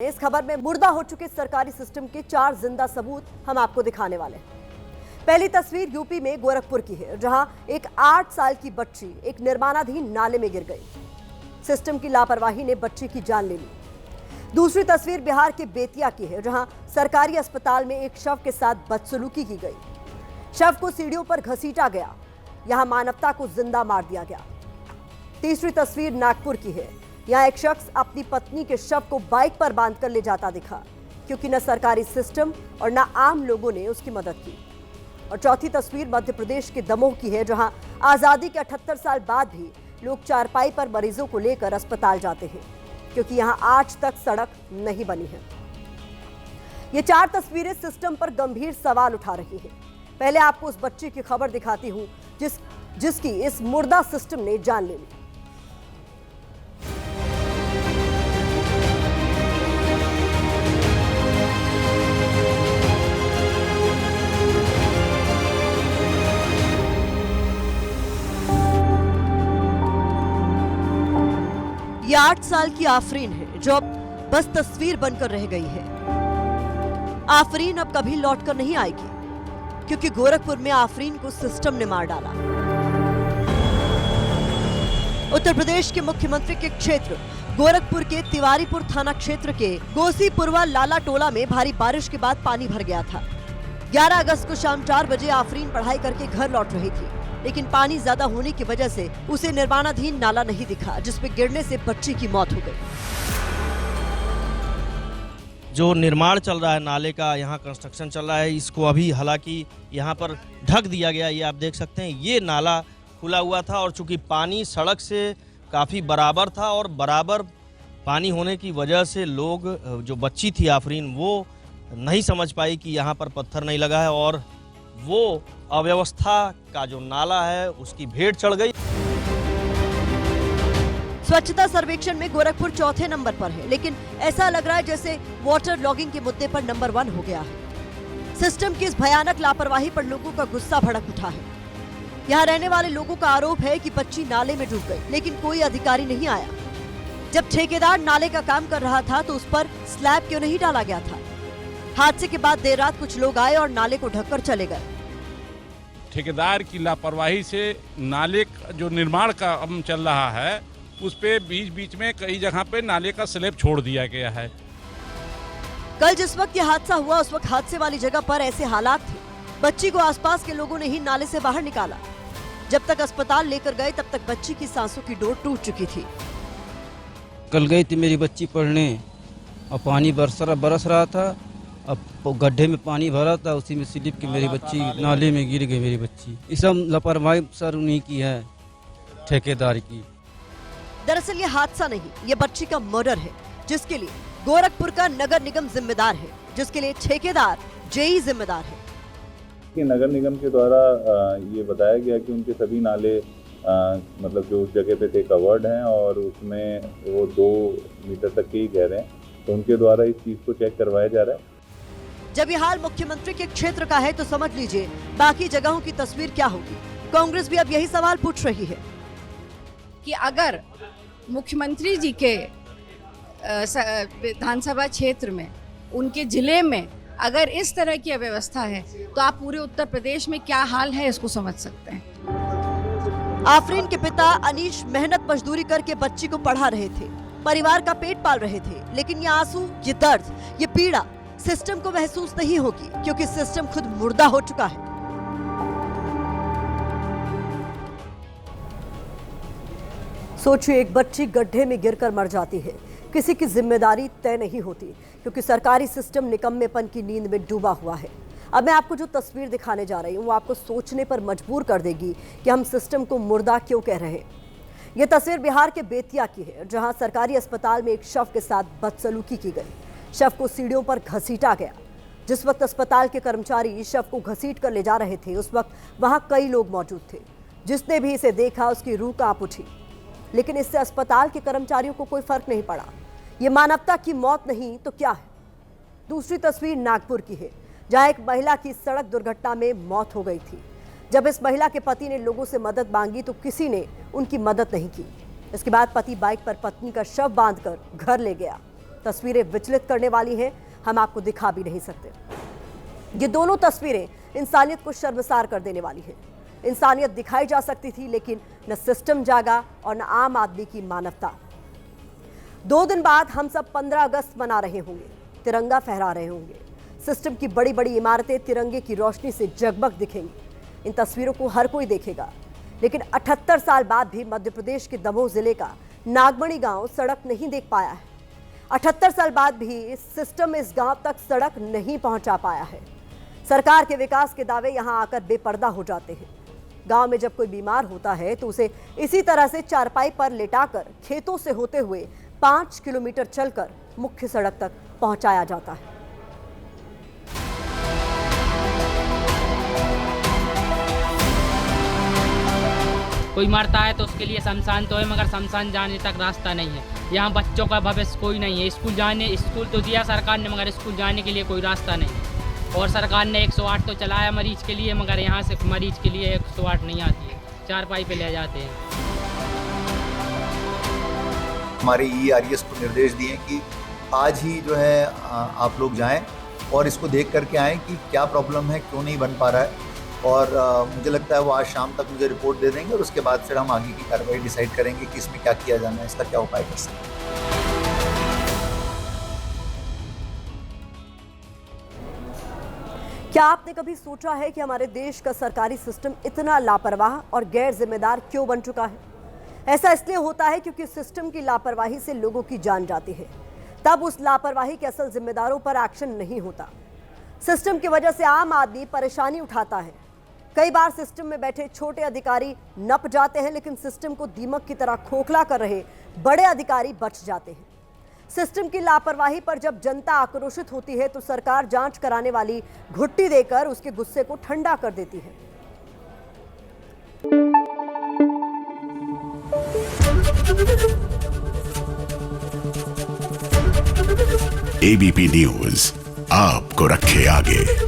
इस खबर में मुर्दा हो चुके सरकारी सिस्टम के 4 जिंदा सबूत हम आपको दिखाने वाले हैं। पहली तस्वीर यूपी में गोरखपुर की है, जहां एक 8 साल की बच्ची एक निर्माणाधीन नाले में गिर गई। सिस्टम की लापरवाही ने बच्ची की जान ले ली। दूसरी तस्वीर बिहार के बेतिया की है, जहां सरकारी अस्पताल में एक शव के साथ बदसलूकी की गई। शव को सीढ़ियों पर घसीटा गया, यहां मानवता को जिंदा मार दिया गया। तीसरी तस्वीर नागपुर की है, यहाँ एक शख्स अपनी पत्नी के शव को बाइक पर बांधकर ले जाता दिखा, क्योंकि न सरकारी सिस्टम और न आम लोगों ने उसकी मदद की। और चौथी तस्वीर मध्य प्रदेश के दमोह की है, जहां आजादी के 78 साल बाद भी लोग चारपाई पर मरीजों को लेकर अस्पताल जाते हैं, क्योंकि यहां आज तक सड़क नहीं बनी है। ये 4 तस्वीरें सिस्टम पर गंभीर सवाल उठा रही हैं। पहले आपको उस बच्ची की खबर दिखाती हूं जिसकी इस मुर्दा सिस्टम ने जान ले ली। ये 8 साल की आफरीन है, जो अब बस तस्वीर बनकर रह गई है। आफरीन अब कभी लौटकर नहीं आएगी, क्योंकि गोरखपुर में आफरीन को सिस्टम ने मार डाला। उत्तर प्रदेश के मुख्यमंत्री के क्षेत्र गोरखपुर के तिवारीपुर थाना क्षेत्र के गोसीपुरवा लाला टोला में भारी बारिश के बाद पानी भर गया था। 11 अगस्त को शाम 4 बजे आफरीन पढ़ाई करके घर लौट रही थी, लेकिन पानी ज्यादा होने की वजह से उसे निर्माणाधीन नाला नहीं दिखा, जिसपे गिरने से बच्ची की मौत हो गई। जो निर्माण चल रहा है नाले का, यहाँ कंस्ट्रक्शन चल रहा है, इसको अभी हालांकि यहाँ पर ढक दिया गया। ये आप देख सकते हैं, ये नाला खुला हुआ था और चूंकि पानी सड़क से काफ़ी बराबर था और बराबर पानी होने की वजह से लोग, जो बच्ची थी आफरीन, वो नहीं समझ पाई कि यहाँ पर पत्थर नहीं लगा है और वो अव्यवस्था का जो नाला है उसकी भेंट चढ़ गई। स्वच्छता सर्वेक्षण में गोरखपुर चौथे नंबर पर है, लेकिन ऐसा लग रहा है जैसे वाटर लॉगिंग के मुद्दे पर नंबर 1 हो गया है। सिस्टम की इस भयानक लापरवाही पर लोगों का गुस्सा भड़क उठा है। यहाँ रहने वाले लोगों का आरोप है कि बच्ची नाले में डूब गई, लेकिन कोई अधिकारी नहीं आया। जब ठेकेदार नाले का काम कर रहा था तो उस पर स्लैब क्यों नहीं डाला गया था? हादसे के बाद देर रात कुछ लोग आए और नाले को ढककर चले गए। ठेकेदार की लापरवाही से नाले का जो निर्माण का काम चल रहा है, उस पे बीच में कई जगह पे नाले का स्लैब छोड़ दिया गया है। कल जिस वक्त ये हादसा हुआ, उस वक्त हादसे वाली जगह पर ऐसे हालात थे। बच्ची को आसपास के लोगों ने ही नाले से बाहर निकाला। जब तक अस्पताल लेकर गए, तब तक बच्ची की सांसों की डोर टूट चुकी थी। कल गई थी मेरी बच्ची पढ़ने और पानी बरस रहा था। अब गड्ढे में पानी भरा था, उसी में स्लिप की मेरी बच्ची नाले में गिर गई। मेरी बच्ची इस सब लापरवाही सर उन्हीं की है, ठेकेदार की। दरअसल ये हादसा नहीं, ये बच्ची का मर्डर है, जिसके लिए गोरखपुर का नगर निगम जिम्मेदार है, जिसके लिए ठेकेदार जेई जिम्मेदार है। कि नगर निगम के द्वारा ये बताया गया कि उनके सभी नाले मतलब जो उस जगह पे थे कवर्ड हैं और उसमें वो 2 मीटर तक के ही गहरे हैं, तो उनके द्वारा इस चीज को चेक करवाया जा रहा है। जब ये हाल मुख्यमंत्री के क्षेत्र का है, तो समझ लीजिए बाकी जगहों की तस्वीर क्या होगी। कांग्रेस भी अब यही सवाल पूछ रही है कि अगर मुख्यमंत्री जी के विधानसभा क्षेत्र में, उनके जिले में अगर इस तरह की अव्यवस्था है, तो आप पूरे उत्तर प्रदेश में क्या हाल है इसको समझ सकते हैं। आफरीन के पिता अनीश मेहनत मजदूरी करके बच्ची को पढ़ा रहे थे, परिवार का पेट पाल रहे थे, लेकिन ये आंसू, ये दर्द, ये पीड़ा सिस्टम को महसूस नहीं होगी, क्योंकि सिस्टम खुद मुर्दा हो चुका है। सोचिए, एक बच्ची गड्ढे में गिरकर मर जाती है, किसी की जिम्मेदारी तय नहीं होती, क्योंकि सरकारी सिस्टम निकम्मेपन की नींद में डूबा हुआ है। अब मैं आपको जो तस्वीर दिखाने जा रही हूँ, वो आपको सोचने पर मजबूर कर देगी कि हम सिस्टम को मुर्दा क्यों कह रहे हैं। ये तस्वीर बिहार के बेतिया की है, जहां सरकारी अस्पताल में एक शव के साथ बदसलूकी की गई। शव को सीढ़ियों पर घसीटा गया। जिस वक्त अस्पताल के कर्मचारी शव को घसीट कर ले जा रहे थे, उस वक्त वहां कई लोग मौजूद थे। जिसने भी इसे देखा, उसकी रूह कांप उठी, लेकिन इससे अस्पताल के कर्मचारियों को कोई फर्क नहीं पड़ा। ये मानवता की मौत नहीं तो क्या है? दूसरी तस्वीर नागपुर की है, जहां एक महिला की सड़क दुर्घटना में मौत हो गई थी। जब इस महिला के पति ने लोगों से मदद मांगी, तो किसी ने उनकी मदद नहीं की। इसके बाद पति बाइक पर पत्नी का शव बांधकर घर ले गया। तस्वीरें विचलित करने वाली हैं, हम आपको दिखा भी नहीं सकते। ये दोनों तस्वीरें इंसानियत को शर्मसार कर देने वाली हैं। इंसानियत दिखाई जा सकती थी, लेकिन न सिस्टम जागा और न आम आदमी की मानवता। 2 दिन बाद हम सब 15 अगस्त मना रहे होंगे, तिरंगा फहरा रहे होंगे। सिस्टम की बड़ी बड़ी इमारतें तिरंगे की रोशनी से जगमग दिखेंगी। इन तस्वीरों को हर कोई देखेगा, लेकिन 78 साल बाद भी मध्य प्रदेश के दमोह जिले का नागमणि गांव सड़क नहीं देख पाया है। 78 साल बाद भी सिस्टम इस गांव तक सड़क नहीं पहुंचा पाया है। सरकार के विकास के दावे यहां आकर बेपर्दा हो जाते हैं। गांव में जब कोई बीमार होता है तो उसे इसी तरह से चारपाई पर लेटाकर खेतों से होते हुए 5 किलोमीटर चलकर मुख्य सड़क तक पहुंचाया जाता है। कोई मरता है तो उसके लिए शमशान तो है, मगर शमशान जाने तक रास्ता नहीं है। यहाँ बच्चों का भविष्य कोई नहीं है। स्कूल तो दिया सरकार ने, मगर स्कूल जाने के लिए कोई रास्ता नहीं। और सरकार ने 108 तो चलाया मरीज के लिए, मगर यहाँ से मरीज के लिए 108 नहीं आती है, चारपाई पे ले जाते हैं। हमारे ERES को निर्देश दिए कि आज ही जो है आप लोग जाएं और इसको देख करके आएँ कि क्या प्रॉब्लम है, क्यों नहीं बन पा रहा है। और मुझे लगता है वो आज शाम तक मुझे रिपोर्ट दे देंगे और उसके बाद फिर हम आगे की कार्रवाई डिसाइड करेंगे कि इसमें क्या किया जाना है, इसका क्या उपाय कर सकते हैं। क्या आपने कभी सोचा है कि हमारे देश का सरकारी सिस्टम इतना लापरवाह और गैर जिम्मेदार क्यों बन चुका है? ऐसा इसलिए होता है क्योंकि सिस्टम की लापरवाही से लोगों की जान जाती है। तब उस लापरवाही के असल जिम्मेदारों पर एक्शन नहीं होता। सिस्टम की वजह से आम आदमी परेशानी उठाता है। कई बार सिस्टम में बैठे छोटे अधिकारी नप जाते हैं, लेकिन सिस्टम को दीमक की तरह खोखला कर रहे बड़े अधिकारी बच जाते हैं। सिस्टम की लापरवाही पर जब जनता आक्रोशित होती है तो सरकार जांच कराने वाली घुट्टी देकर उसके गुस्से को ठंडा कर देती है। ABP न्यूज आपको रखे आगे।